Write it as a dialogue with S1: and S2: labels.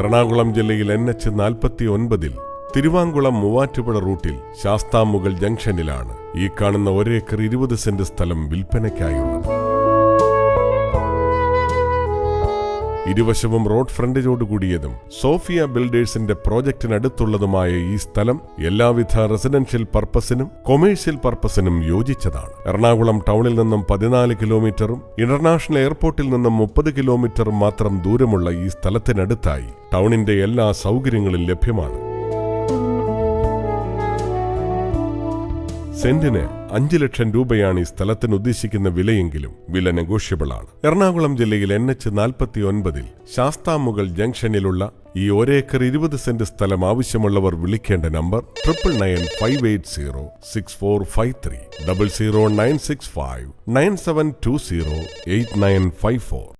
S1: എറണാകുളം ജില്ലയിൽ NH-49 തിരുവാങ്കുളം മൂവാറ്റുപുഴ റൂട്ടിൽ ശാസ്താംമുകൾ ജംഗ്ഷനിലാണ് ഈ കാണുന്ന 1 ഏക്കർ 20 സെന്റ് സ്ഥലം വിൽപ്പനയ്ക്കായുള്ളത്. ഇരുവശവും റോഡ് ഫ്രണ്ടേജോട് കൂടിയതും സോഫിയ ബിൽഡേഴ്സിന്റെ പ്രോജക്റ്റിനടുത്തുള്ളതുമായ ഈ സ്ഥലം എല്ലാവിധ റെസിഡൻഷ്യൽ പർപ്പസിനും കൊമേഴ്ഷ്യൽ പർപ്പസിനും യോജിച്ചതാണ്. എറണാകുളം ടൗണിൽ നിന്നും 14 കിലോമീറ്ററും ഇന്റർനാഷണൽ എയർപോർട്ടിൽ നിന്നും 30 കിലോമീറ്ററും മാത്രം ദൂരമുള്ള ഈ സ്ഥലത്തിനടുത്തായി ടൗണിന്റെ എല്ലാ സൗകര്യങ്ങളും ലഭ്യമാണ്. സെന്റിന് 5 ലക്ഷം രൂപയാണ് ഈ സ്ഥലത്തിന് ഉദ്ദേശിക്കുന്ന വിലയെങ്കിലും വില നെഗോഷ്യബിൾ ആണ്. എറണാകുളം ജില്ലയിൽ NH-49 ശാസ്താംമുകൾ ജംഗ്ഷനിലുള്ള ഈ 1 ഏക്കർ 20 സെന്റ് സ്ഥലം ആവശ്യമുള്ളവർ വിളിക്കേണ്ട നമ്പർ 9995806453 0096597208954.